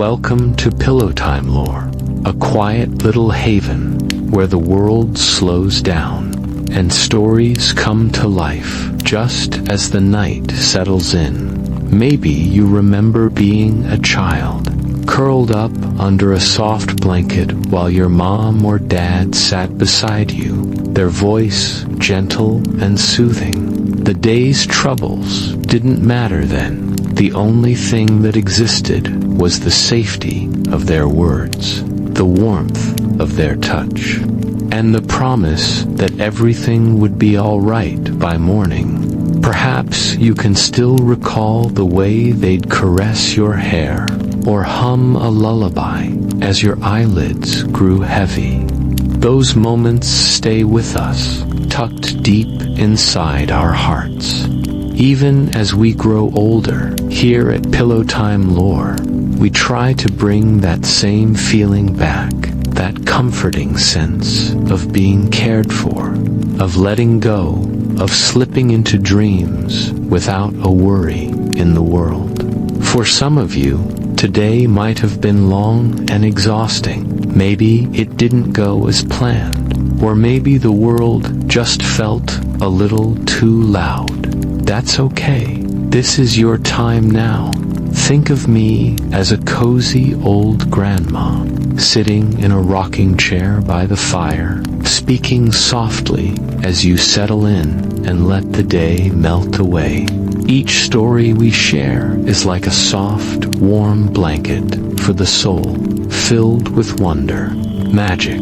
Welcome to Pillowtime Lore, a quiet little haven where the world slows down and stories come to life just as the night settles in. Maybe you remember being a child, curled up under a soft blanket while your mom or dad sat beside you, their voice gentle and soothing. The day's troubles didn't matter then. The only thing that existed was the safety of their words, the warmth of their touch, and the promise that everything would be all right by morning. Perhaps you can still recall the way they'd caress your hair or hum a lullaby as your eyelids grew heavy. Those moments stay with us, tucked deep inside our hearts. Even as we grow older, here at Pillowtime Lore, we try to bring that same feeling back, that comforting sense of being cared for, of letting go, of slipping into dreams without a worry in the world. For some of you, today might have been long and exhausting. Maybe it didn't go as planned, or maybe the world just felt a little too loud. That's okay. This is your time now. Think of me as a cozy old grandma, sitting in a rocking chair by the fire, speaking softly as you settle in and let the day melt away. Each story we share is like a soft, warm blanket for the soul, filled with wonder, magic,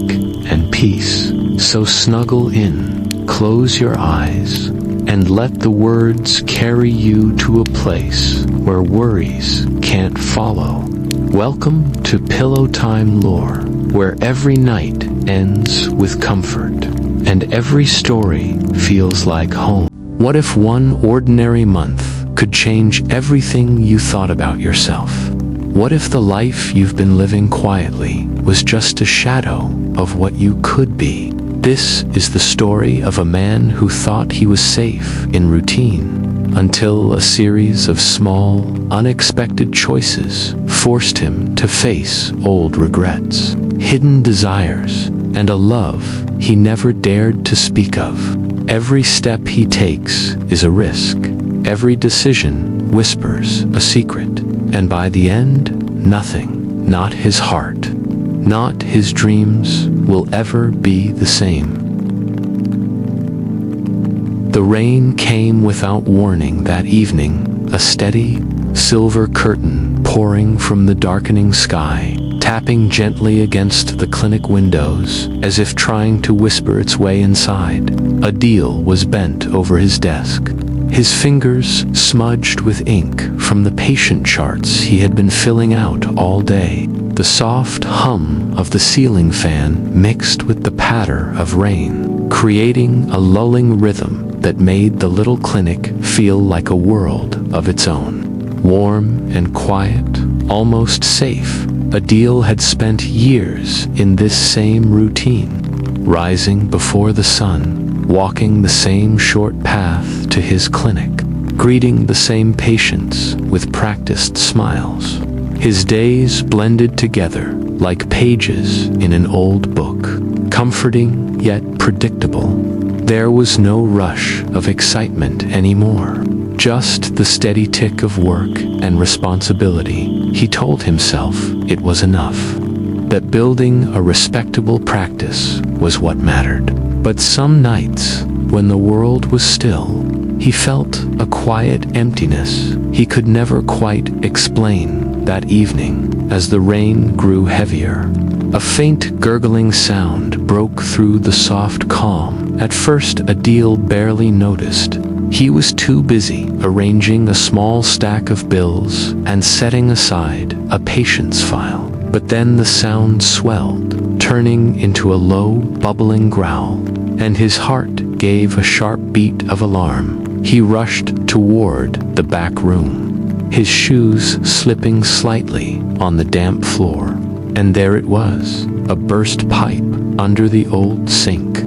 and peace. So snuggle in, close your eyes, and let the words carry you to a place where worries can't follow. Welcome to Pillowtime Lore, where every night ends with comfort, and every story feels like home. What if one ordinary month could change everything you thought about yourself? What if the life you've been living quietly was just a shadow of what you could be? This is the story of a man who thought he was safe in routine, until a series of small, unexpected choices forced him to face old regrets, hidden desires, and a love he never dared to speak of. Every step he takes is a risk. Every decision whispers a secret. And by the end, nothing, not his heart, not his dreams, will ever be the same. The rain came without warning that evening, a steady, silver curtain pouring from the darkening sky, tapping gently against the clinic windows as if trying to whisper its way inside. Adeel was bent over his desk, his fingers smudged with ink from the patient charts he had been filling out all day. The soft hum of the ceiling fan mixed with the patter of rain, creating a lulling rhythm that made the little clinic feel like a world of its own. Warm and quiet, almost safe, Adeel had spent years in this same routine, rising before the sun, walking the same short path to his clinic, greeting the same patients with practiced smiles. His days blended together like pages in an old book, comforting yet predictable. There was no rush of excitement anymore, just the steady tick of work and responsibility. He told himself it was enough, that building a respectable practice was what mattered. But some nights, when the world was still, he felt a quiet emptiness he could never quite explain. That evening, as the rain grew heavier, a faint gurgling sound broke through the soft calm. At first, Adeel barely noticed. He was too busy arranging a small stack of bills and setting aside a patient's file. But then the sound swelled, turning into a low, bubbling growl, and his heart gave a sharp beat of alarm. He rushed toward the back room, his shoes slipping slightly on the damp floor. And there it was, a burst pipe under the old sink.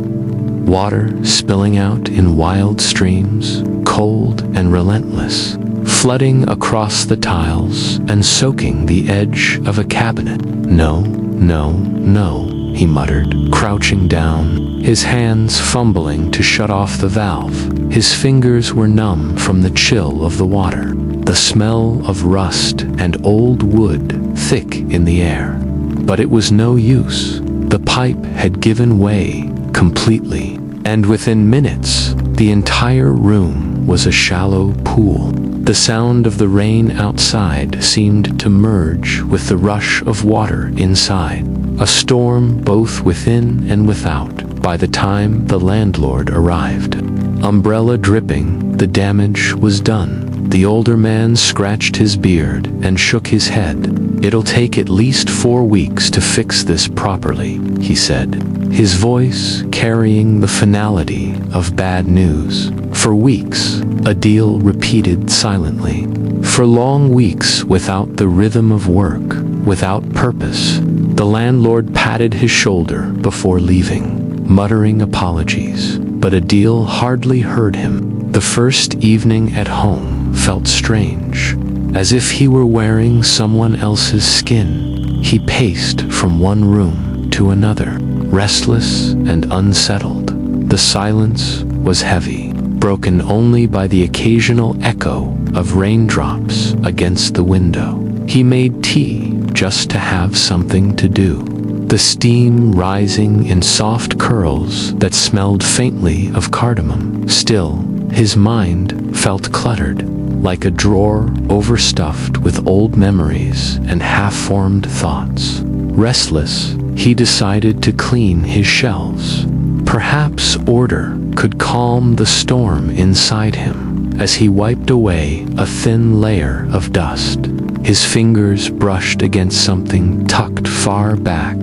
Water spilling out in wild streams, cold and relentless. flooding across the tiles and soaking the edge of a cabinet. "No, no, no," he muttered, crouching down, his hands fumbling to shut off the valve. His fingers were numb from the chill of the water, the smell of rust and old wood thick in the air. But it was no use. The pipe had given way completely, and within minutes, the entire room was a shallow pool. The sound of the rain outside seemed to merge with the rush of water inside, a storm both within and without. By the time the landlord arrived, umbrella dripping, the damage was done. The older man scratched his beard and shook his head. "It'll take at least 4 weeks to fix this properly," he said, his voice carrying the finality of bad news. "For weeks," Adeel repeated silently. "For long weeks without the rhythm of work, without purpose." The landlord patted his shoulder before leaving, muttering apologies, but Adeel hardly heard him. The first evening at home felt strange, as if he were wearing someone else's skin. He paced from one room to another, restless and unsettled. The silence was heavy, broken only by the occasional echo of raindrops against the window. He made tea just to have something to do, the steam rising in soft curls that smelled faintly of cardamom. Still, his mind felt cluttered, like a drawer overstuffed with old memories and half-formed thoughts. Restless, he decided to clean his shelves. Perhaps order could calm the storm inside him. As he wiped away a thin layer of dust, his fingers brushed against something tucked far back,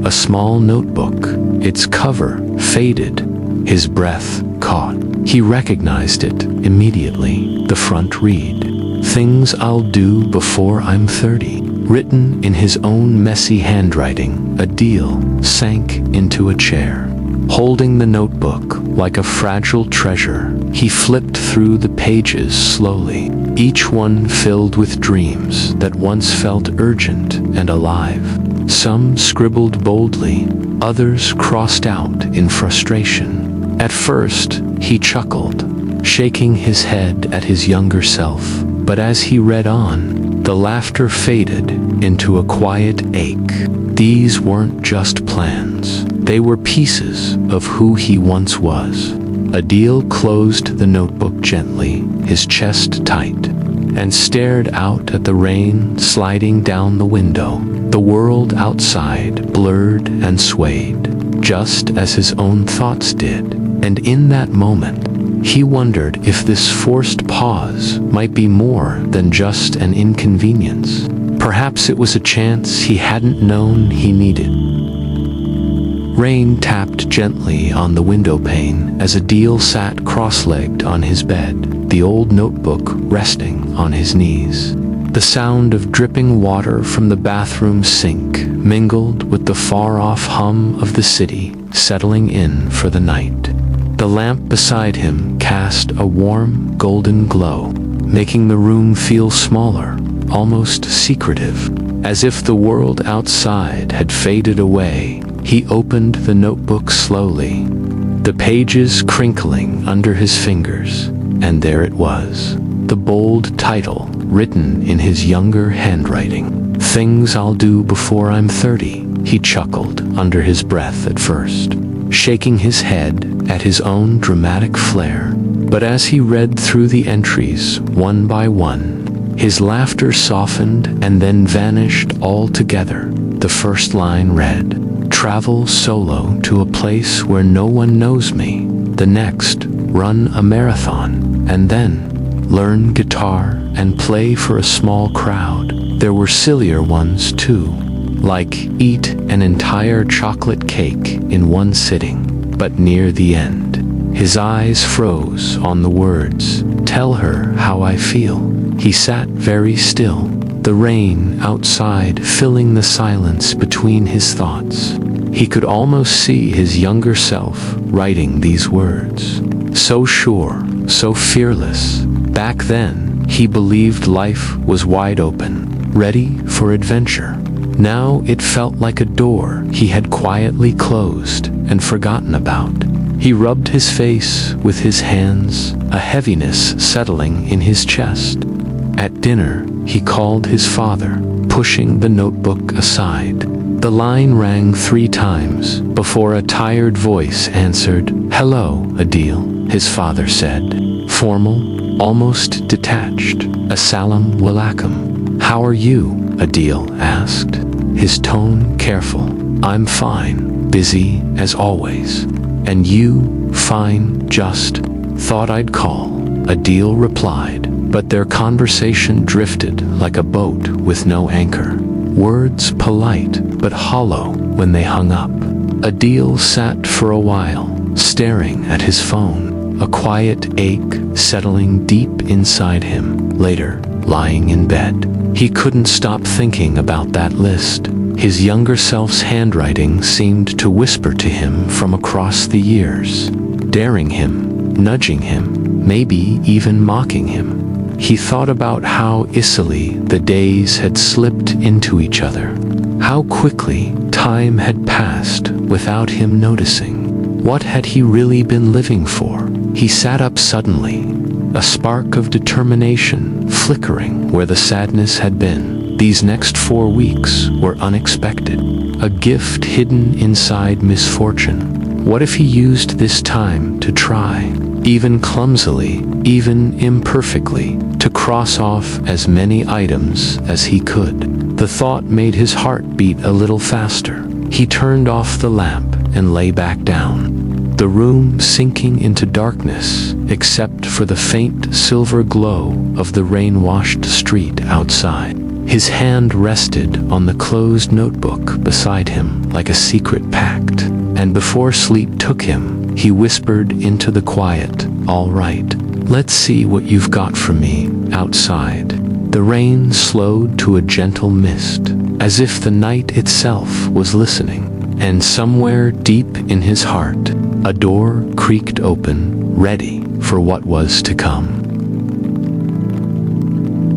a small notebook, its cover faded. His breath caught. He recognized it immediately. The front read, "Things I'll do before I'm 30." Written in his own messy handwriting, Adeel sank into a chair. Holding the notebook like a fragile treasure, he flipped through the pages slowly, each one filled with dreams that once felt urgent and alive. Some scribbled boldly, others crossed out in frustration. At first, he chuckled, shaking his head at his younger self, but as he read on, the laughter faded into a quiet ache. These weren't just plans, they were pieces of who he once was. Adeel closed the notebook gently, his chest tight, and stared out at the rain sliding down the window. The world outside blurred and swayed, just as his own thoughts did. And in that moment, he wondered if this forced pause might be more than just an inconvenience. Perhaps it was a chance he hadn't known he needed. Rain tapped gently on the window pane as Adeel sat cross-legged on his bed, the old notebook resting on his knees. The sound of dripping water from the bathroom sink mingled with the far-off hum of the city settling in for the night. The lamp beside him cast a warm, golden glow, making the room feel smaller, almost secretive. As if the world outside had faded away, he opened the notebook slowly, the pages crinkling under his fingers, and there it was, the bold title written in his younger handwriting. "Things I'll do before I'm 30, he chuckled under his breath at first, shaking his head at his own dramatic flair. But as he read through the entries one by one, his laughter softened and then vanished altogether. The first line read, "Travel solo to a place where no one knows me." The next, "Run a marathon." And then, "Learn guitar and play for a small crowd." There were sillier ones too, like "Eat an entire chocolate cake in one sitting." But near the end, his eyes froze on the words, "Tell her how I feel." He sat very still, the rain outside filling the silence between his thoughts. He could almost see his younger self writing these words. So sure, so fearless. Back then, He believed life was wide open, ready for adventure. Now it felt like a door he had quietly closed and forgotten about. He rubbed his face with his hands, a heaviness settling in his chest. At dinner, he called his father, pushing the notebook aside. The line rang 3 times before a tired voice answered. "Hello, Adeel," his father said, formal, almost detached. "Assalamu alaikum. How are you?" Adeel asked, his tone careful. "I'm fine, busy as always." "And you?" "Fine, just thought I'd call," Adeel replied, but their conversation drifted like a boat with no anchor. Words polite but hollow when they hung up. Adeel sat for a while, staring at his phone, a quiet ache settling deep inside him. Later, lying in bed, he couldn't stop thinking about that list. His younger self's handwriting seemed to whisper to him from across the years, daring him, nudging him, maybe even mocking him. He thought about how easily the days had slipped into each other, how quickly time had passed without him noticing. What had he really been living for? He sat up suddenly, a spark of determination flickering where the sadness had been. These next 4 weeks were unexpected, a gift hidden inside misfortune. What if he used this time to try, even clumsily, even imperfectly, to cross off as many items as he could? The thought made his heart beat a little faster. He turned off the lamp and lay back down, the room sinking into darkness except for the faint silver glow of the rain-washed street outside. His hand rested on the closed notebook beside him like a secret pact, and before sleep took him, he whispered into the quiet, "All right, let's see what you've got for me outside." The rain slowed to a gentle mist, as if the night itself was listening, and somewhere deep in his heart, a door creaked open, ready for what was to come.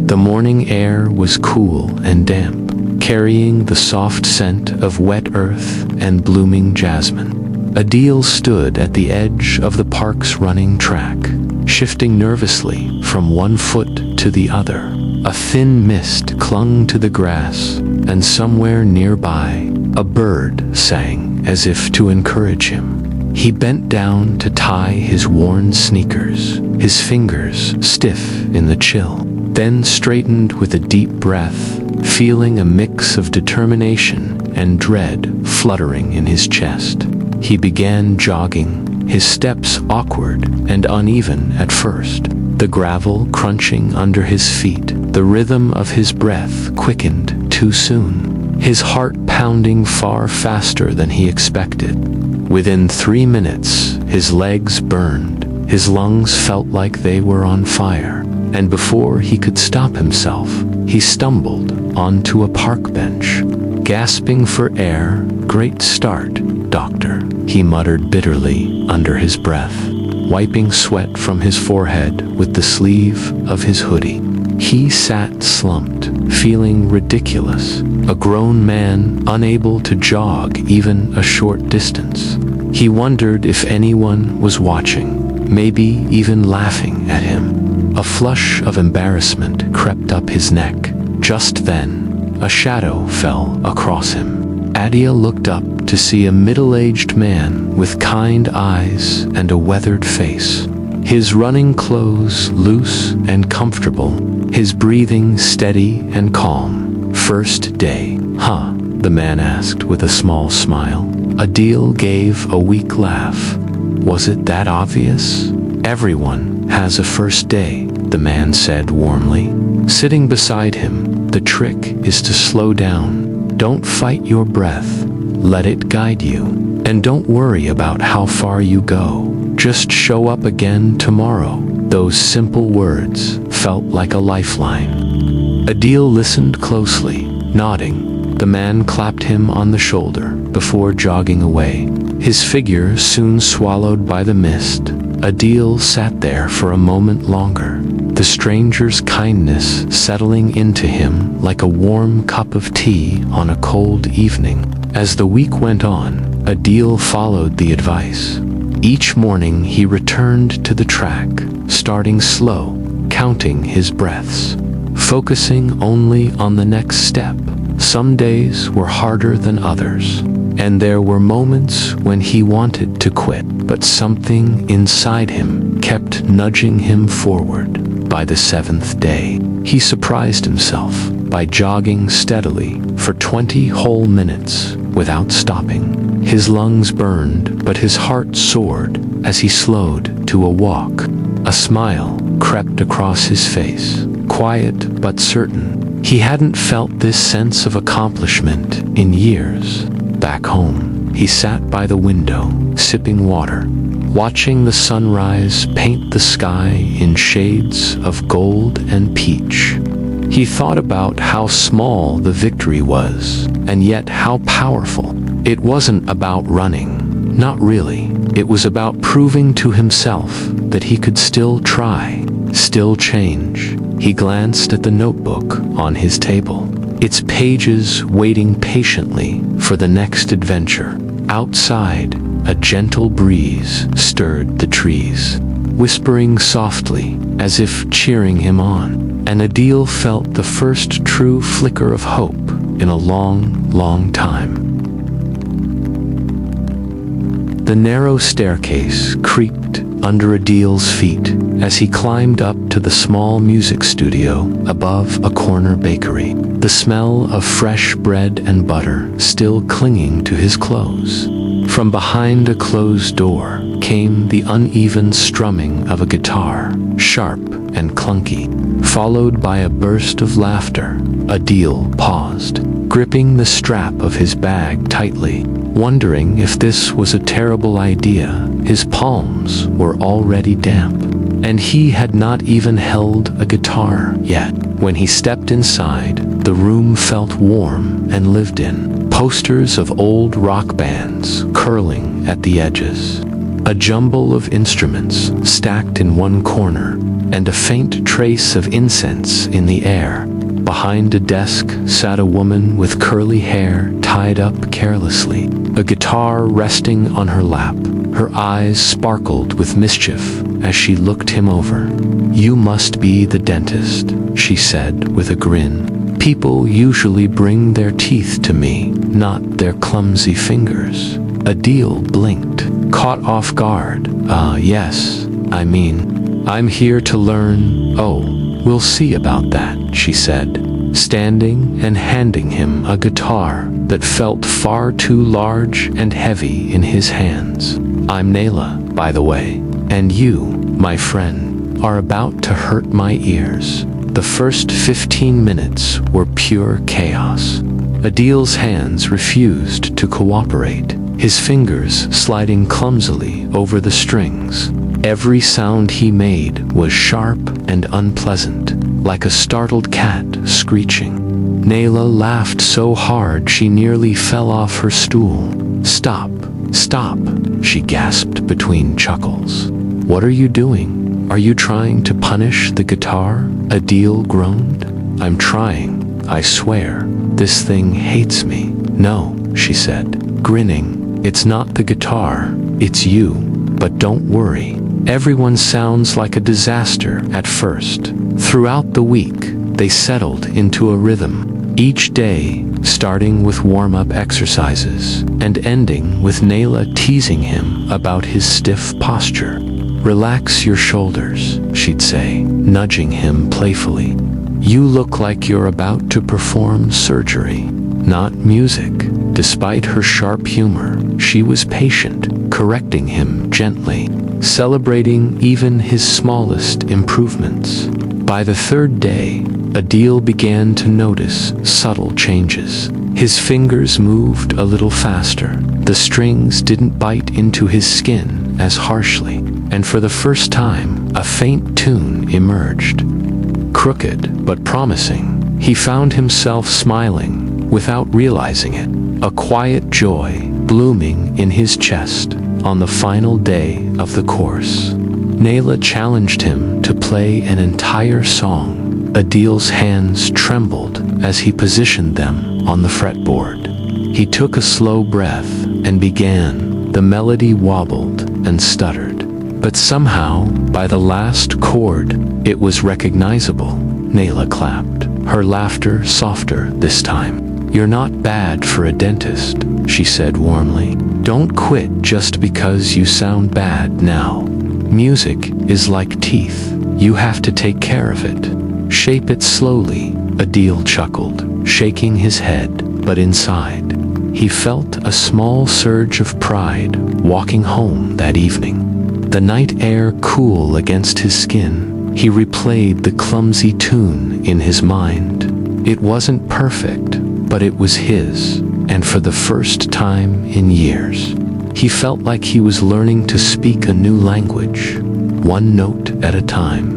The morning air was cool and damp, carrying the soft scent of wet earth and blooming jasmine. Adeel stood at the edge of the park's running track, shifting nervously from one foot to the other. A thin mist clung to the grass, and somewhere nearby, a bird sang as if to encourage him. He bent down to tie his worn sneakers, his fingers stiff in the chill, then straightened with a deep breath, feeling a mix of determination and dread fluttering in his chest. He began jogging, his steps awkward and uneven at first, the gravel crunching under his feet, the rhythm of his breath quickened too soon, his heart pounding far faster than he expected. Within 3 minutes, his legs burned, his lungs felt like they were on fire, and before he could stop himself, he stumbled onto a park bench, gasping for air. "Great start, doctor," he muttered bitterly under his breath, wiping sweat from his forehead with the sleeve of his hoodie. He sat slumped, feeling ridiculous, a grown man unable to jog even a short distance. He wondered if anyone was watching, maybe even laughing at him. A flush of embarrassment crept up his neck. Just then, a shadow fell across him. Adeel looked up to see a middle-aged man with kind eyes and a weathered face. His running clothes loose and comfortable, his breathing steady and calm. "First day, huh?" the man asked with a small smile. Adeel gave a weak laugh. "Was it that obvious? Everyone has a first day," the man said warmly. Sitting beside him, "The trick is to slow down. Don't fight your breath. Let it guide you. And don't worry about how far you go. Just show up again tomorrow." Those simple words felt like a lifeline. Adeel listened closely, nodding. The man clapped him on the shoulder before jogging away, his figure soon swallowed by the mist. Adeel sat there for a moment longer, the stranger's kindness settling into him like a warm cup of tea on a cold evening. As the week went on, Adeel followed the advice. Each morning he returned to the track, starting slow, counting his breaths, focusing only on the next step. Some days were harder than others, and there were moments when he wanted to quit, but something inside him kept nudging him forward. By the 7th day, he surprised himself by jogging steadily for 20 whole minutes without stopping. His lungs burned, but his heart soared as he slowed to a walk. A smile crept across his face, quiet but certain. He hadn't felt this sense of accomplishment in years. Back home, he sat by the window, sipping water, watching the sunrise paint the sky in shades of gold and peach. He thought about how small the victory was, and yet how powerful. It wasn't about running, not really. It was about proving to himself that he could still try, still change. He glanced at the notebook on his table, its pages waiting patiently for the next adventure. Outside, a gentle breeze stirred the trees, whispering softly as if cheering him on. And Adeel felt the first true flicker of hope in a long, long time. The narrow staircase creaked under Adeel's feet as he climbed up to the small music studio above a corner bakery, the smell of fresh bread and butter still clinging to his clothes. From behind a closed door came the uneven strumming of a guitar, sharp and clunky, followed by a burst of laughter. Adeel paused, gripping the strap of his bag tightly, wondering if this was a terrible idea. His palms were already damp, and he had not even held a guitar yet. When he stepped inside, the room felt warm and lived in. Posters of old rock bands curling at the edges, a jumble of instruments stacked in one corner, and a faint trace of incense in the air. Behind a desk sat a woman with curly hair tied up carelessly, a guitar resting on her lap. Her eyes sparkled with mischief as she looked him over. "You must be the dentist," she said with a grin. "People usually bring their teeth to me, not their clumsy fingers." Adeel blinked, caught off guard. Yes, I'm here to learn." "Oh, we'll see about that," she said, standing and handing him a guitar that felt far too large and heavy in his hands. "I'm Naila, by the way, and you, my friend, are about to hurt my ears." The first 15 minutes were pure chaos. Adeel's hands refused to cooperate, his fingers sliding clumsily over the strings. Every sound he made was sharp and unpleasant, like a startled cat screeching. Naila laughed so hard she nearly fell off her stool. Stop, she gasped between chuckles. "What are you doing? Are you trying to punish the guitar?" Adeel groaned. "I'm trying, I swear. This thing hates me." "No," she said, grinning. "It's not the guitar, it's you. But don't worry. Everyone sounds like a disaster at first." Throughout the week, they settled into a rhythm, each day starting with warm-up exercises and ending with Naila teasing him about his stiff posture. "Relax your shoulders," she'd say, nudging him playfully. "You look like you're about to perform surgery, not music." Despite her sharp humor, she was patient, correcting him gently, celebrating even his smallest improvements. By the 3rd day, Adeel began to notice subtle changes. His fingers moved a little faster, the strings didn't bite into his skin as harshly, and for the first time, a faint tune emerged. Crooked but promising, he found himself smiling without realizing it, a quiet joy blooming in his chest on the final day of the course. Nayla challenged him to play an entire song. Adeel's hands trembled as he positioned them on the fretboard. He took a slow breath and began. The melody wobbled and stuttered. But somehow, by the last chord, it was recognizable. Nayla clapped, her laughter softer this time. "You're not bad for a dentist," she said warmly. "Don't quit just because you sound bad now. Music is like teeth. You have to take care of it. Shape it slowly." Adeel chuckled, shaking his head, but inside, he felt a small surge of pride walking home that evening. The night air cool against his skin, he replayed the clumsy tune in his mind. It wasn't perfect, but it was his, and for the first time in years, he felt like he was learning to speak a new language, one note at a time.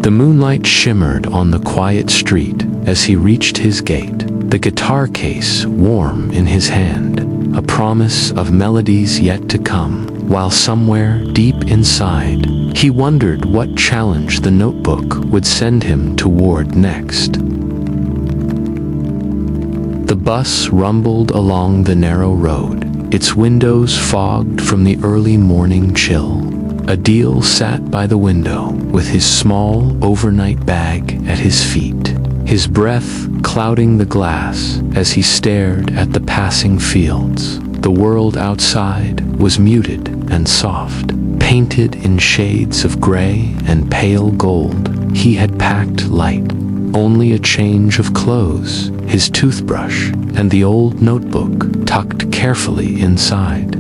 The moonlight shimmered on the quiet street as he reached his gate, the guitar case warm in his hand, a promise of melodies yet to come, while somewhere deep inside, he wondered what challenge the notebook would send him toward next. The bus rumbled along the narrow road, its windows fogged from the early morning chill. Adeel sat by the window with his small overnight bag at his feet, his breath clouding the glass as he stared at the passing fields. The world outside was muted and soft, painted in shades of gray and pale gold. He had packed light, only a change of clothes, his toothbrush, and the old notebook tucked carefully inside.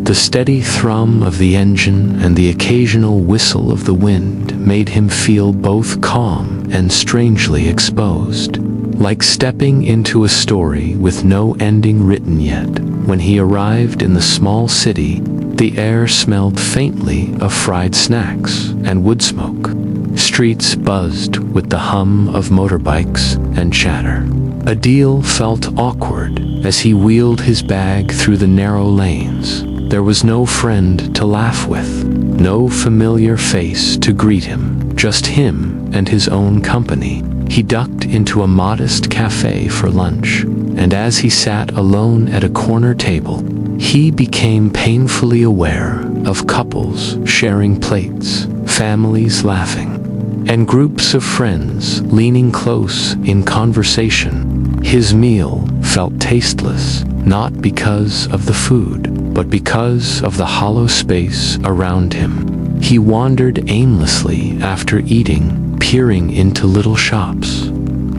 The steady thrum of the engine and the occasional whistle of the wind made him feel both calm and strangely exposed, like stepping into a story with no ending written yet. When he arrived in the small city, the air smelled faintly of fried snacks and wood smoke. Streets buzzed with the hum of motorbikes and chatter. Adeel felt awkward as he wheeled his bag through the narrow lanes. There was no friend to laugh with, no familiar face to greet him, just him and his own company. He ducked into a modest cafe for lunch, and as he sat alone at a corner table, he became painfully aware of couples sharing plates, families laughing, and groups of friends leaning close in conversation. His meal felt tasteless, not because of the food, but because of the hollow space around him. He wandered aimlessly after eating, peering into little shops,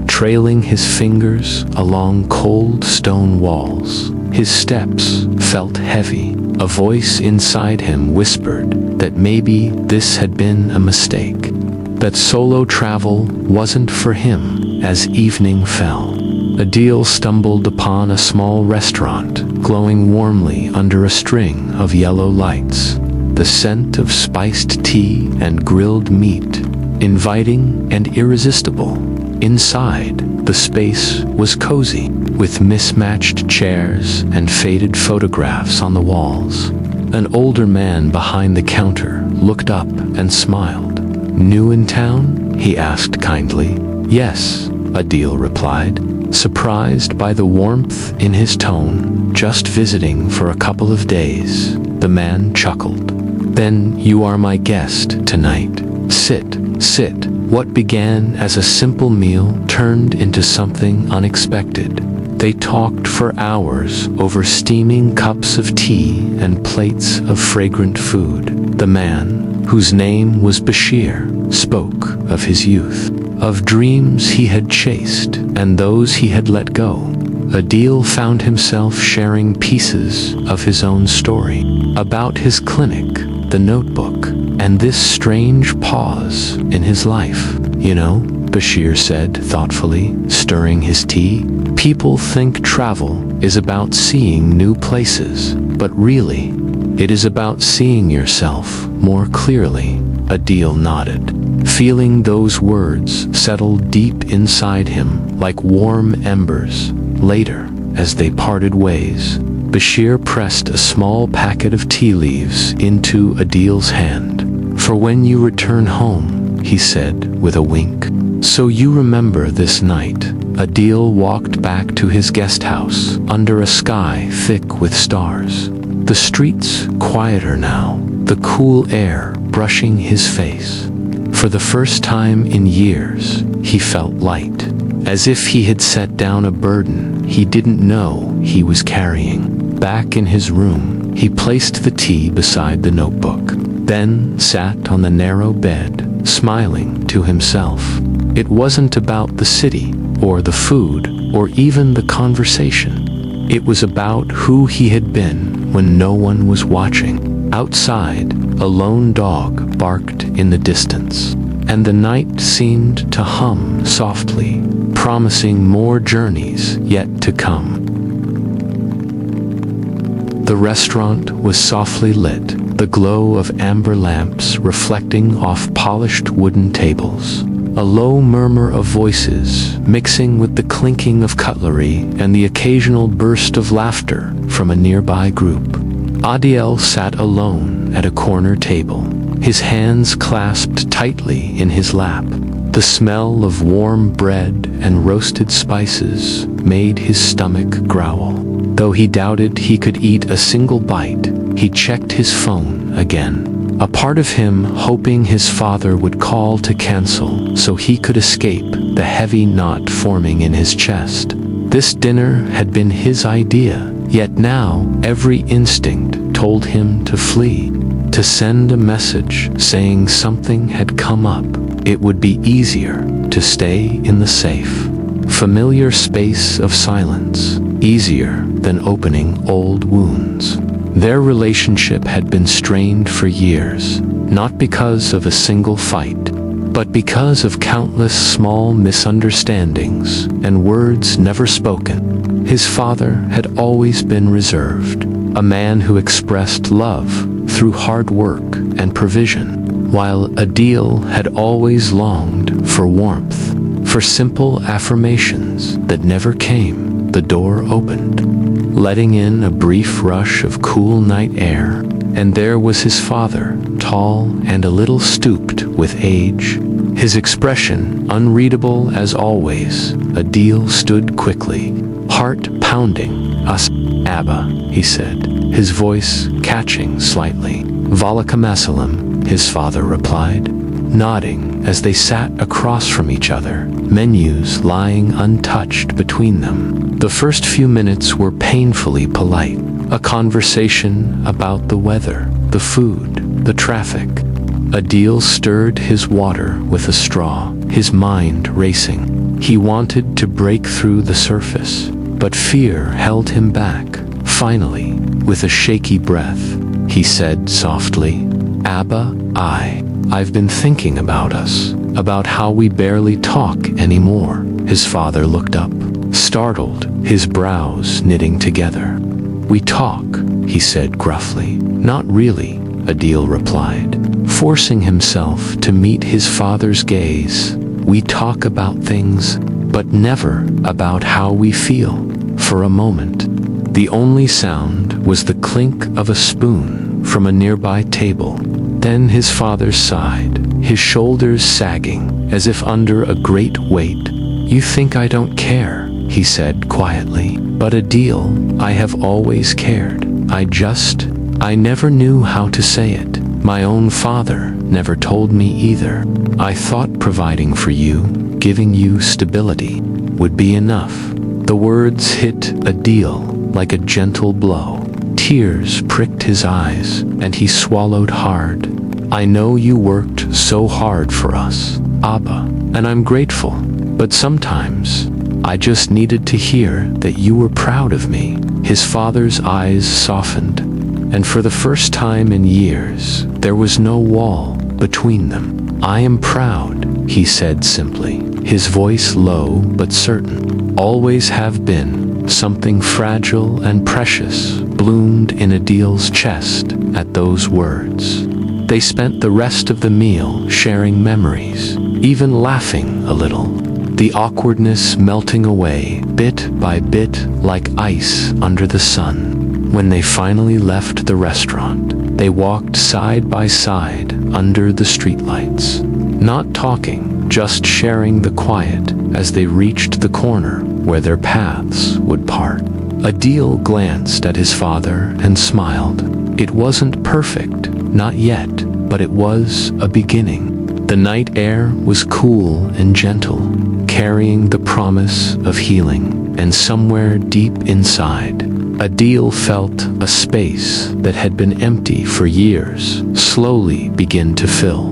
trailing his fingers along cold stone walls. His steps felt heavy. A voice inside him whispered that maybe this had been a mistake, that solo travel wasn't for him. As evening fell, Adeel stumbled upon a small restaurant, glowing warmly under a string of yellow lights. The scent of spiced tea and grilled meat, inviting and irresistible. Inside, the space was cozy, with mismatched chairs and faded photographs on the walls. An older man behind the counter looked up and smiled. "New in town?" he asked kindly. "Yes," Adeel replied, surprised by the warmth in his tone. "Just visiting for a couple of days." The man chuckled. "Then you are my guest tonight. Sit, sit." What began as a simple meal turned into something unexpected. They talked for hours over steaming cups of tea and plates of fragrant food. The man, whose name was Bashir, spoke of his youth, of dreams he had chased and those he had let go. Adeel found himself sharing pieces of his own story, about his clinic, the notebook, and this strange pause in his life. "You know," Bashir said thoughtfully, stirring his tea, "people think travel is about seeing new places, but really, it is about seeing yourself more clearly." Adeel nodded, feeling those words settle deep inside him like warm embers. Later, as they parted ways, Bashir pressed a small packet of tea leaves into Adeel's hand. For when you return home," he said with a wink. "So you remember this night." Adeel walked back to his guest house under a sky thick with stars. The streets quieter now, the cool air brushing his face. For the first time in years, he felt light, as if he had set down a burden he didn't know he was carrying. Back in his room, he placed the tea beside the notebook, then sat on the narrow bed, smiling to himself. It wasn't about the city, or the food, or even the conversation. It was about who he had been when no one was watching. Outside, a lone dog barked in the distance, and the night seemed to hum softly, promising more journeys yet to come. The restaurant was softly lit, the glow of amber lamps reflecting off polished wooden tables. A low murmur of voices, mixing with the clinking of cutlery and the occasional burst of laughter from a nearby group. Adeel sat alone at a corner table, his hands clasped tightly in his lap. The smell of warm bread and roasted spices made his stomach growl. Though he doubted he could eat a single bite, he checked his phone again. A part of him hoping his father would call to cancel so he could escape the heavy knot forming in his chest. This dinner had been his idea, yet now every instinct told him to flee, to send a message saying something had come up. It would be easier to stay in the safe, familiar space of silence, easier than opening old wounds. Their relationship had been strained for years, not because of a single fight, but because of countless small misunderstandings and words never spoken. His father had always been reserved, a man who expressed love through hard work and provision, while Adeel had always longed for warmth, for simple affirmations that never came. The door opened, letting in a brief rush of cool night air, and there was his father, tall and a little stooped with age, his expression unreadable as always. Adeel stood quickly, heart pounding. "Us, Abba," he said, his voice catching slightly. "Valaikum assalam," his father replied, nodding as they sat across from each other, menus lying untouched between them. The first few minutes were painfully polite, a conversation about the weather, the food, the traffic. Adeel stirred his water with a straw, his mind racing. He wanted to break through the surface, but fear held him back. Finally, with a shaky breath, he said softly, "Abba, I've been thinking about us, about how we barely talk anymore." His father looked up, startled, his brows knitting together. "We talk," he said gruffly. "Not really," Adeel replied, forcing himself to meet his father's gaze. "We talk about things, but never about how we feel." For a moment, the only sound was the clink of a spoon from a nearby table. Then his father sighed, his shoulders sagging as if under a great weight. "You think I don't care," he said quietly. "But Adeel, I have always cared. I never knew how to say it. My own father never told me either. I thought providing for you, giving you stability, would be enough." The words hit Adeel like a gentle blow. Tears pricked his eyes, and he swallowed hard. "I know you worked so hard for us, Abba, and I'm grateful, but sometimes I just needed to hear that you were proud of me." His father's eyes softened, and for the first time in years, there was no wall between them. "I am proud," he said simply, his voice low but certain. "Always have been." Something fragile and precious bloomed in Adeel's chest at those words. They spent the rest of the meal sharing memories, even laughing a little, the awkwardness melting away bit by bit like ice under the sun. When they finally left the restaurant, they walked side by side under the streetlights, not talking, just sharing the quiet as they reached the corner where their paths would part. Adeel glanced at his father and smiled. It wasn't perfect, not yet, but it was a beginning. The night air was cool and gentle, carrying the promise of healing, and somewhere deep inside, Adeel felt a space that had been empty for years slowly begin to fill.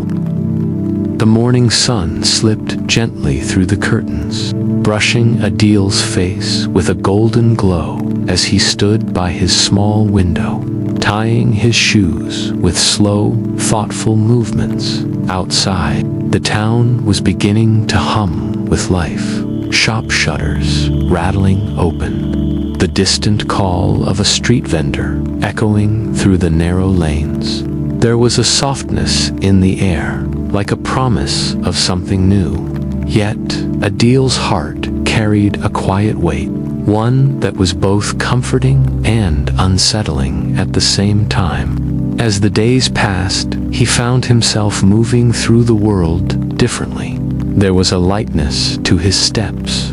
The morning sun slipped gently through the curtains, brushing Adeel's face with a golden glow as he stood by his small window, tying his shoes with slow, thoughtful movements. Outside, the town was beginning to hum with life, shop shutters rattling open, the distant call of a street vendor echoing through the narrow lanes. There was a softness in the air, like a promise of something new. Yet, Adeel's heart carried a quiet weight, one that was both comforting and unsettling at the same time. As the days passed, he found himself moving through the world differently. There was a lightness to his steps,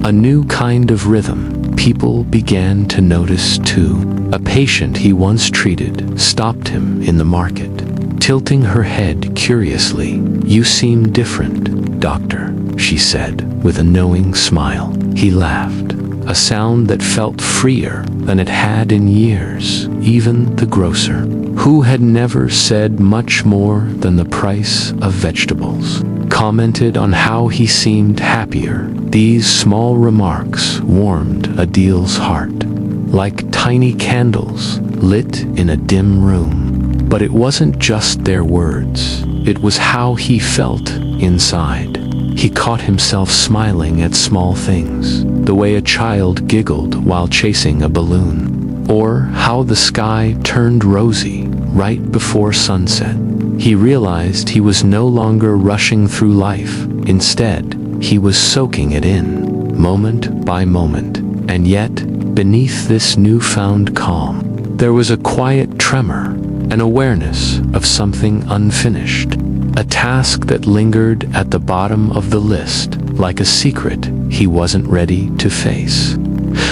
a new kind of rhythm people began to notice too. A patient he once treated stopped him in the market, tilting her head curiously. "You seem different, doctor," she said, with a knowing smile. He laughed, a sound that felt freer than it had in years. Even the grocer, who had never said much more than the price of vegetables, commented on how he seemed happier. These small remarks warmed Adeel's heart, like tiny candles lit in a dim room. But it wasn't just their words, it was how he felt inside. He caught himself smiling at small things, the way a child giggled while chasing a balloon, or how the sky turned rosy right before sunset. He realized he was no longer rushing through life. Instead, he was soaking it in, moment by moment. And yet, beneath this newfound calm, there was a quiet tremor, an awareness of something unfinished, a task that lingered at the bottom of the list, like a secret he wasn't ready to face.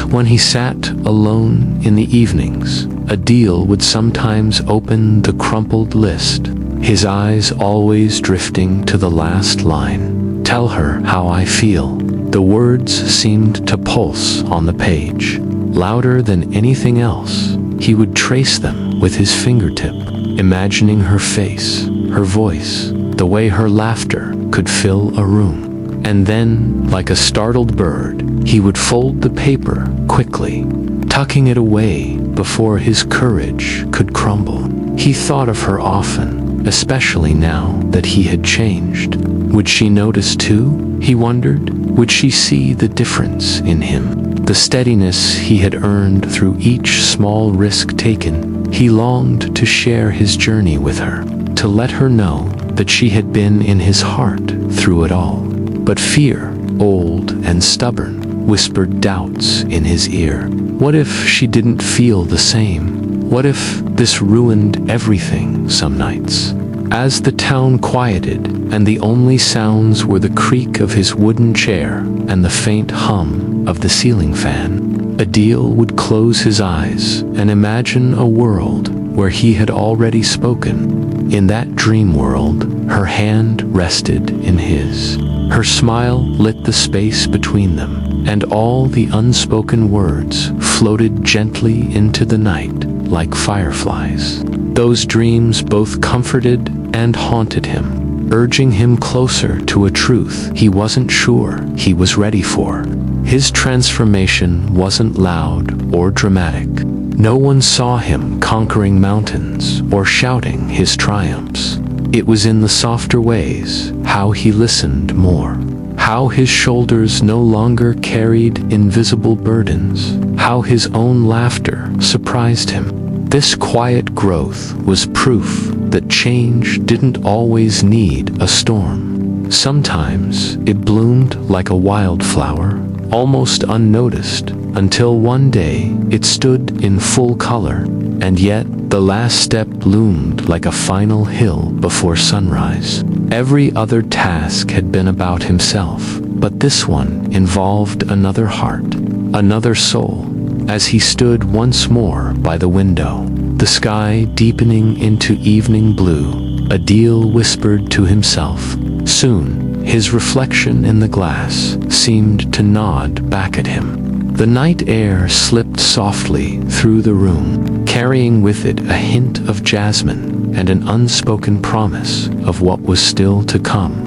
When he sat alone in the evenings, Adeel would sometimes open the crumpled list, his eyes always drifting to the last line. "Tell her how I feel." The words seemed to pulse on the page, louder than anything else. He would trace them with his fingertip, imagining her face, her voice, the way her laughter could fill a room. And then, like a startled bird, he would fold the paper quickly, tucking it away before his courage could crumble. He thought of her often, especially now that he had changed. Would she notice too? He wondered. Would she see the difference in him? The steadiness he had earned through each small risk taken. He longed to share his journey with her, to let her know that she had been in his heart through it all. But fear, old and stubborn, whispered doubts in his ear. What if she didn't feel the same? What if this ruined everything some nights? As the town quieted, and the only sounds were the creak of his wooden chair and the faint hum of the ceiling fan, Adeel would close his eyes and imagine a world where he had already spoken. In that dream world, her hand rested in his. Her smile lit the space between them, and all the unspoken words floated gently into the night like fireflies. Those dreams both comforted and haunted him, urging him closer to a truth he wasn't sure he was ready for. His transformation wasn't loud or dramatic. No one saw him conquering mountains or shouting his triumphs. It was in the softer ways, how he listened more, how his shoulders no longer carried invisible burdens, how his own laughter surprised him. This quiet growth was proof that change didn't always need a storm. Sometimes it bloomed like a wildflower, almost unnoticed, until one day it stood in full color, and yet the last step loomed like a final hill before sunrise. Every other task had been about himself, but this one involved another heart, another soul. As he stood once more by the window, the sky deepening into evening blue, Adeel whispered to himself. Soon, his reflection in the glass seemed to nod back at him. The night air slipped softly through the room, carrying with it a hint of jasmine and an unspoken promise of what was still to come.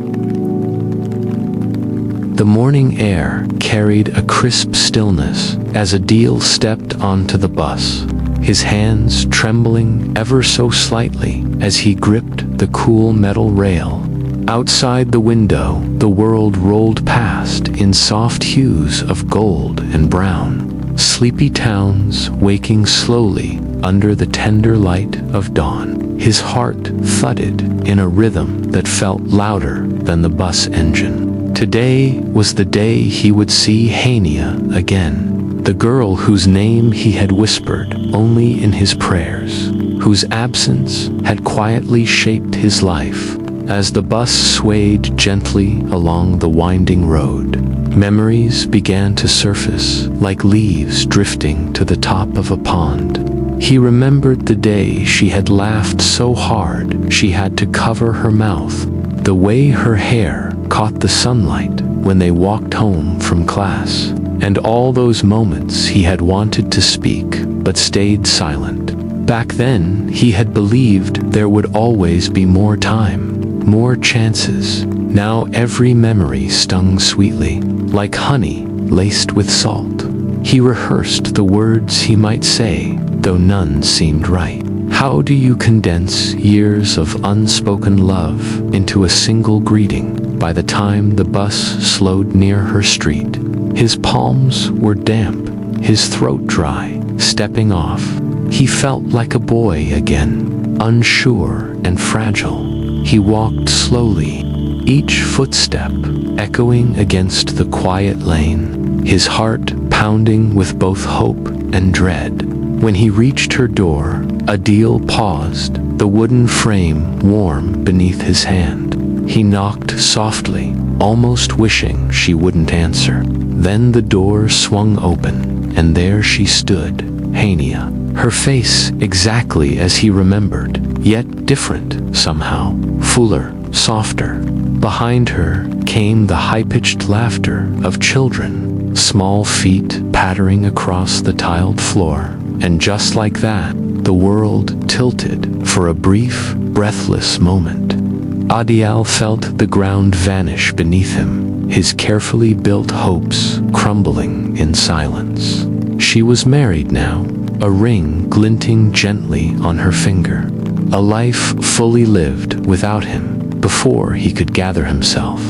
The morning air carried a crisp stillness as Adeel stepped onto the bus, his hands trembling ever so slightly as he gripped the cool metal rail. Outside the window, the world rolled past in soft hues of gold and brown, sleepy towns waking slowly under the tender light of dawn. His heart thudded in a rhythm that felt louder than the bus engine. Today was the day he would see Hania again, the girl whose name he had whispered only in his prayers, whose absence had quietly shaped his life. As the bus swayed gently along the winding road, memories began to surface like leaves drifting to the top of a pond. He remembered the day she had laughed so hard she had to cover her mouth, the way her hair caught the sunlight when they walked home from class, and all those moments he had wanted to speak but stayed silent. Back then, he had believed there would always be more time, more chances. Now every memory stung sweetly, like honey laced with salt. He rehearsed the words he might say, though none seemed right. How do you condense years of unspoken love into a single greeting? By the time the bus slowed near her street, his palms were damp, his throat dry. Stepping off, he felt like a boy again, unsure and fragile. He walked slowly, each footstep echoing against the quiet lane, his heart pounding with both hope and dread. When he reached her door, Adeel paused, the wooden frame warm beneath his hand. He knocked softly, almost wishing she wouldn't answer. Then the door swung open, and there she stood, Hania, her face exactly as he remembered, yet different somehow, fuller, softer. Behind her came the high-pitched laughter of children, small feet pattering across the tiled floor. And just like that, the world tilted for a brief, breathless moment. Adeel felt the ground vanish beneath him, his carefully built hopes crumbling in silence. She was married now, a ring glinting gently on her finger, a life fully lived without him before he could gather himself.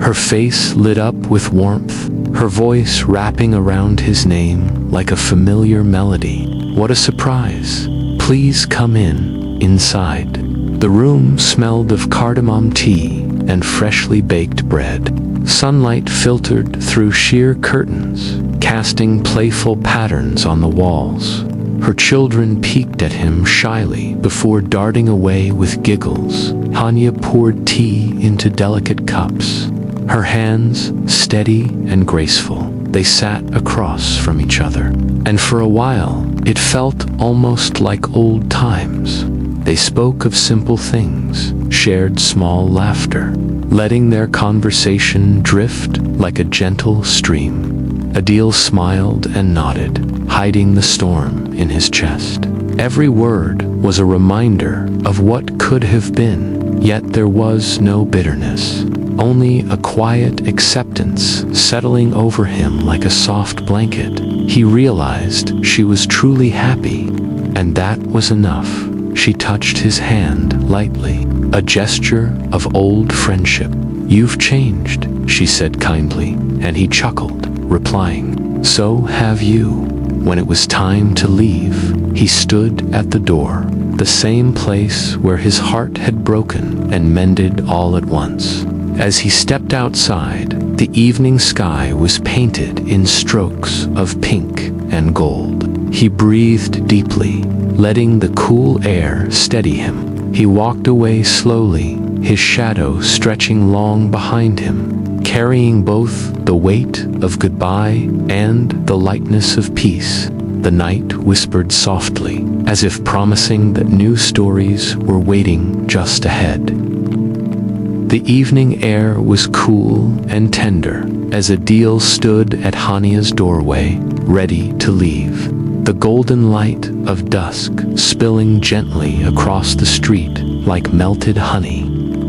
Her face lit up with warmth, her voice wrapping around his name like a familiar melody. What a surprise. Please come in, inside. The room smelled of cardamom tea and freshly baked bread. Sunlight filtered through sheer curtains, casting playful patterns on the walls. Her children peeked at him shyly before darting away with giggles. Hania poured tea into delicate cups, her hands steady and graceful. They sat across from each other, and for a while, it felt almost like old times. They spoke of simple things, shared small laughter, letting their conversation drift like a gentle stream. Adeel smiled and nodded, hiding the storm in his chest. Every word was a reminder of what could have been, yet there was no bitterness. Only a quiet acceptance settling over him like a soft blanket. He realized she was truly happy, and that was enough. She touched his hand lightly, a gesture of old friendship. "You've changed," she said kindly, and he chuckled, replying, "So have you." When it was time to leave, he stood at the door, the same place where his heart had broken and mended all at once. As he stepped outside, The evening sky was painted in strokes of pink and gold. He breathed deeply, letting the cool air steady him. He walked away slowly, his shadow stretching long behind him, carrying both the weight of goodbye and the lightness of peace. The night whispered softly, as if promising that new stories were waiting just ahead. The evening air was cool and tender as Adeel stood at Hania's doorway, ready to leave. The golden light of dusk spilling gently across the street like melted honey.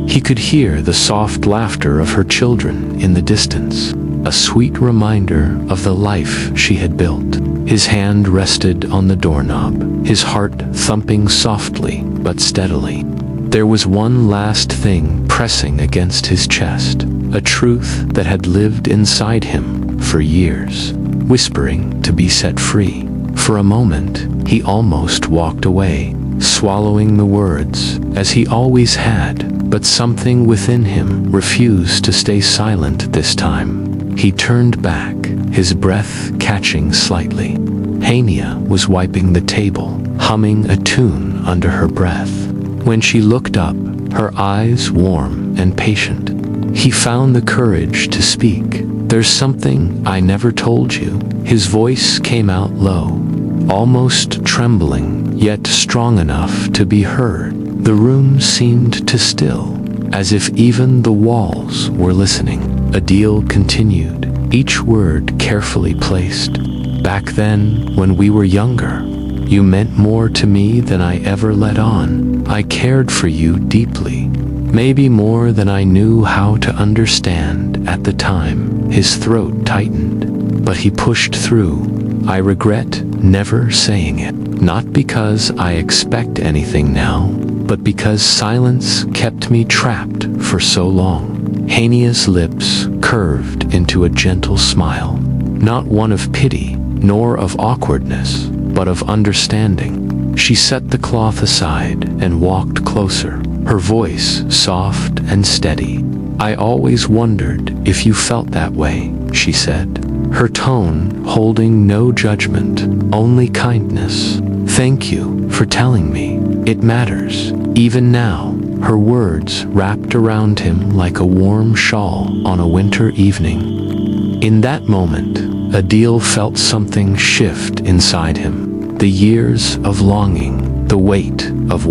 He could hear the soft laughter of her children in the distance, a sweet reminder of the life she had built. His hand rested on the doorknob, his heart thumping softly but steadily. There was one last thing pressing against his chest, a truth that had lived inside him for years, whispering to be set free. For a moment, he almost walked away, swallowing the words, as he always had, but something within him refused to stay silent this time. He turned back, his breath catching slightly. Hania was wiping the table, humming a tune under her breath. When she looked up, her eyes warm and patient, he found the courage to speak. "There's something I never told you." His voice came out low, almost trembling, yet strong enough to be heard. The room seemed to still, as if even the walls were listening. Adeel continued, each word carefully placed. "Back then, when we were younger, you meant more to me than I ever let on. I cared for you deeply, maybe more than I knew how to understand at the time." His throat tightened, but he pushed through. "I regret never saying it, not because I expect anything now, but because silence kept me trapped for so long." Hania's lips curved into a gentle smile, not one of pity, nor of awkwardness, but of understanding. She set the cloth aside and walked closer, her voice soft and steady. "I always wondered if you felt that way," she said, her tone holding no judgment, only kindness. "Thank you for telling me. It matters, even now." Her words wrapped around him like a warm shawl on a winter evening. In that moment, Adeel felt something shift inside him. The years of longing, the weight of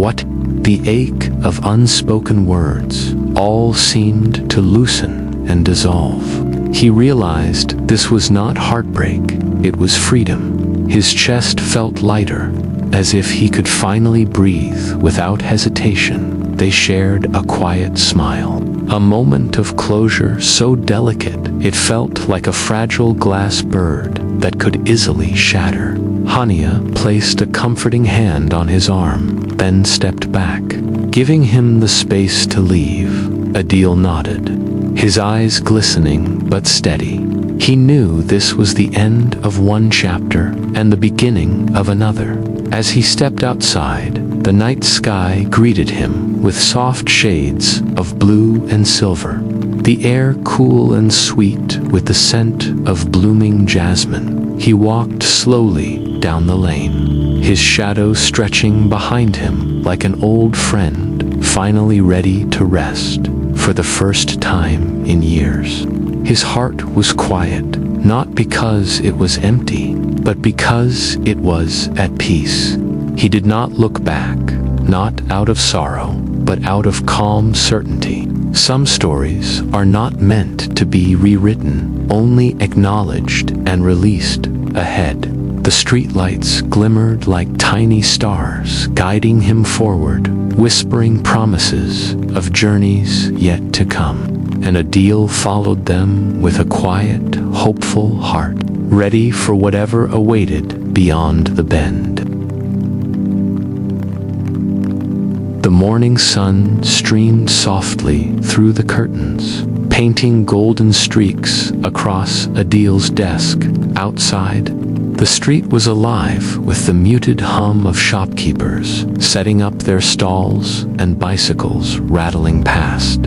the ache of unspoken words, all seemed to loosen and dissolve. He realized this was not heartbreak, it was freedom. His chest felt lighter, as if he could finally breathe without hesitation. They shared a quiet smile, a moment of closure so delicate it felt like a fragile glass bird that could easily shatter. Hania placed a comforting hand on his arm, then stepped back, giving him the space to leave. Adeel nodded, his eyes glistening but steady. He knew this was the end of one chapter and the beginning of another. As he stepped outside, the night sky greeted him with soft shades of blue and silver, the air cool and sweet with the scent of blooming jasmine. He walked slowly down the lane, his shadow stretching behind him like an old friend, finally ready to rest for the first time in years. His heart was quiet, not because it was empty, but because it was at peace. He did not look back, not out of sorrow, but out of calm certainty. Some stories are not meant to be rewritten, only acknowledged and released ahead. The streetlights glimmered like tiny stars, guiding him forward, whispering promises of journeys yet to come. And Adeel followed them with a quiet, hopeful heart, ready for whatever awaited beyond the bend. The morning sun streamed softly through the curtains, painting golden streaks across Adeel's desk. Outside, the street was alive with the muted hum of shopkeepers setting up their stalls and bicycles rattling past.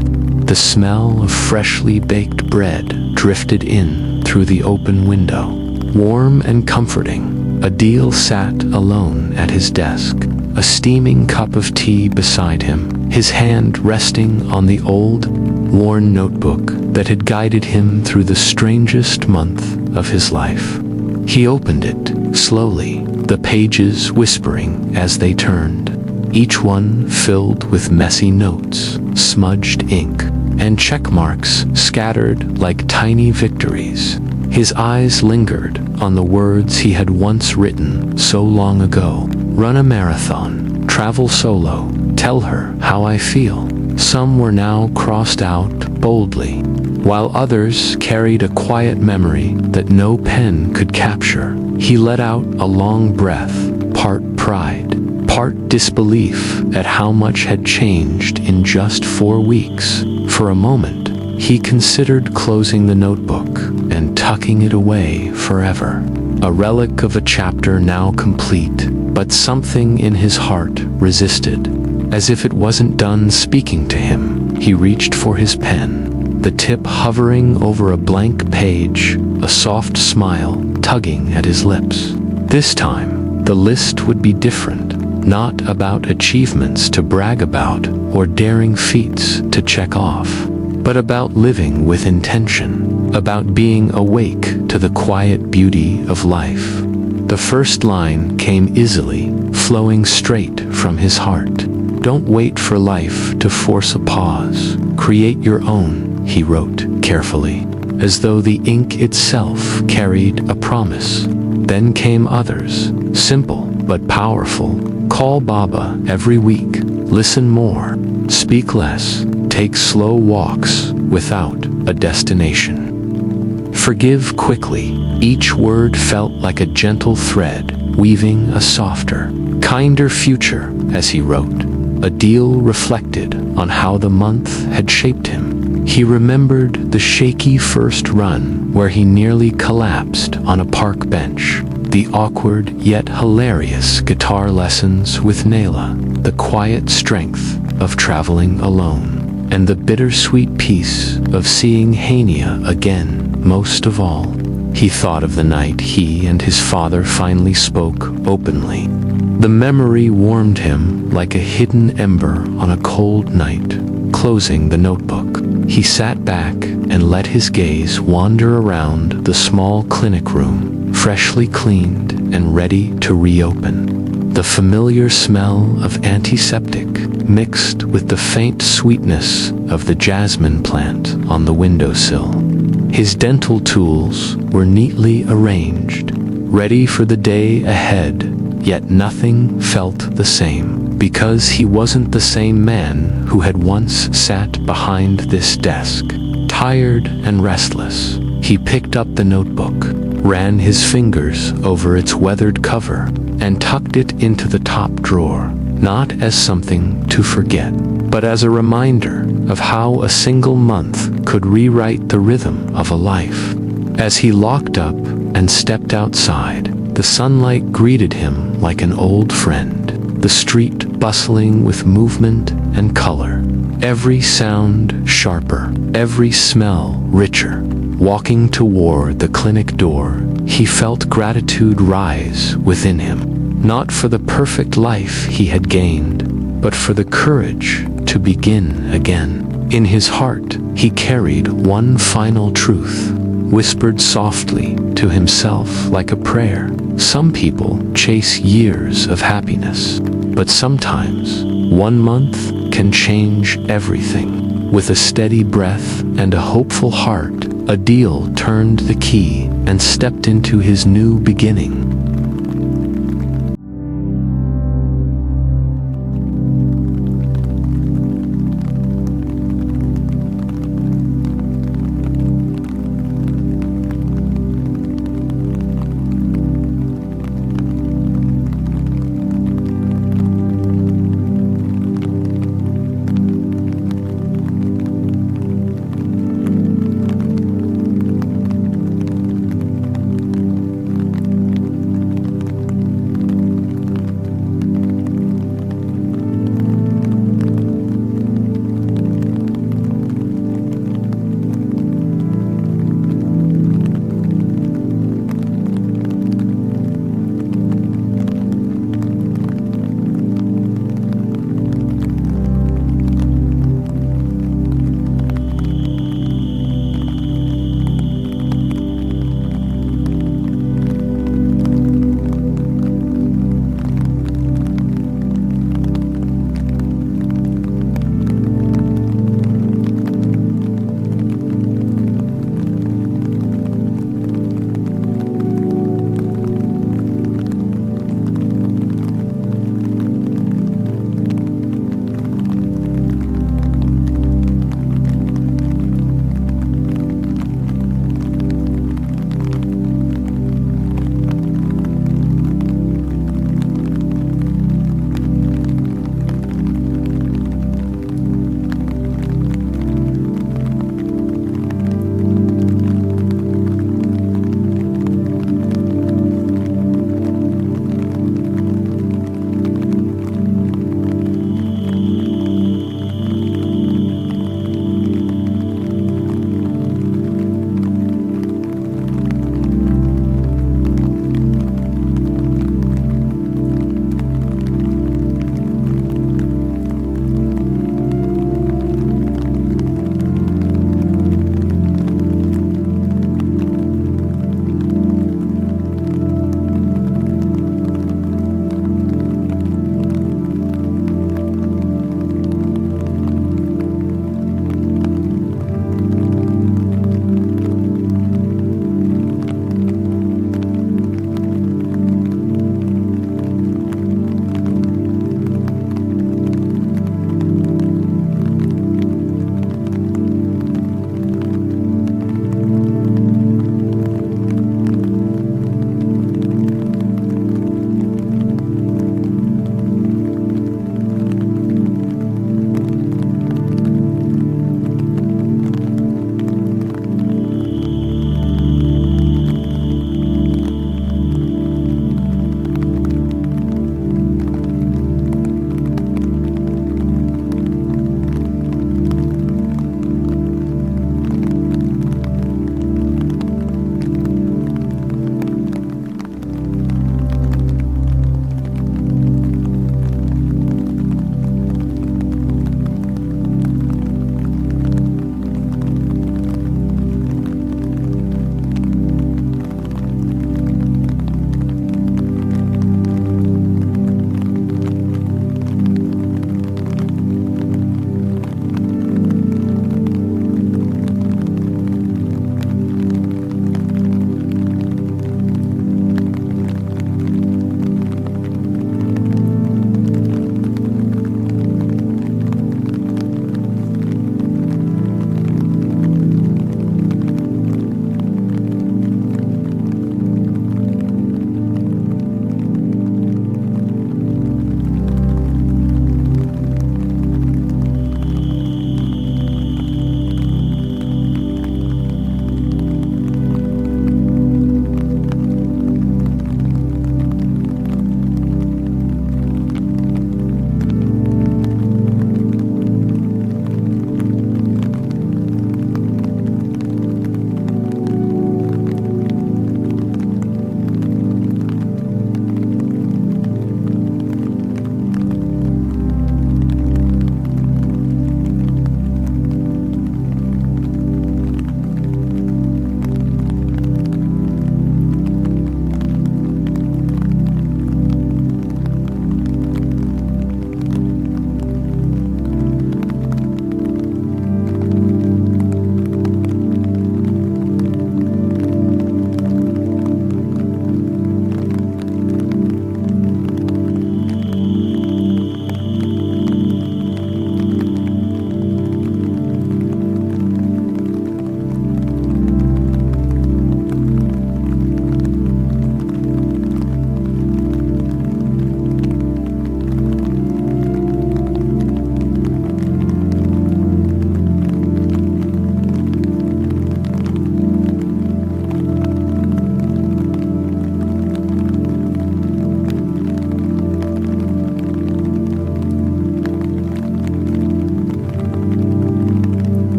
The smell of freshly baked bread drifted in through the open window. Warm and comforting, Adeel sat alone at his desk, a steaming cup of tea beside him, his hand resting on the old, worn notebook that had guided him through the strangest month of his life. He opened it slowly, the pages whispering as they turned, each one filled with messy notes, smudged ink, and check marks scattered like tiny victories. His eyes lingered on the words he had once written so long ago. Run a marathon, travel solo, tell her how I feel. Some were now crossed out boldly, while others carried a quiet memory that no pen could capture. He let out a long breath, part pride, part disbelief at how much had changed in just 4 weeks. For a moment, he considered closing the notebook and tucking it away forever. A relic of a chapter now complete, but something in his heart resisted. As if it wasn't done speaking to him, he reached for his pen, the tip hovering over a blank page, a soft smile tugging at his lips. This time, the list would be different, not about achievements to brag about or daring feats to check off, but about living with intention, about being awake to the quiet beauty of life. The first line came easily, flowing straight from his heart. Don't wait for life to force a pause. Create your own, he wrote carefully, as though the ink itself carried a promise. Then came others, simple but powerful. Call Baba every week, listen more, speak less, take slow walks without a destination. Forgive quickly. Each word felt like a gentle thread, weaving a softer, kinder future as he wrote. Adeel reflected on how the month had shaped him. He remembered the shaky first run where he nearly collapsed on a park bench, the awkward yet hilarious guitar lessons with Nayla, the quiet strength of traveling alone, and the bittersweet peace of seeing Hania again. Most of all, he thought of the night he and his father finally spoke openly. The memory warmed him like a hidden ember on a cold night. Closing the notebook, he sat back and let his gaze wander around the small clinic room, freshly cleaned and ready to reopen. The familiar smell of antiseptic mixed with the faint sweetness of the jasmine plant on the windowsill. His dental tools were neatly arranged, ready for the day ahead, yet nothing felt the same, because he wasn't the same man who had once sat behind this desk. Tired and restless, he picked up the notebook, ran his fingers over its weathered cover, and tucked it into the top drawer, not as something to forget, but as a reminder of how a single month could rewrite the rhythm of a life. As he locked up and stepped outside, the sunlight greeted him like an old friend, the street bustling with movement and color, every sound sharper, every smell richer. Walking toward the clinic door, he felt gratitude rise within him, not for the perfect life he had gained, but for the courage to begin again. In his heart, he carried one final truth, whispered softly to himself like a prayer. Some people chase years of happiness, but sometimes 1 month can change everything. With a steady breath and a hopeful heart, Adeel turned the key and stepped into his new beginning.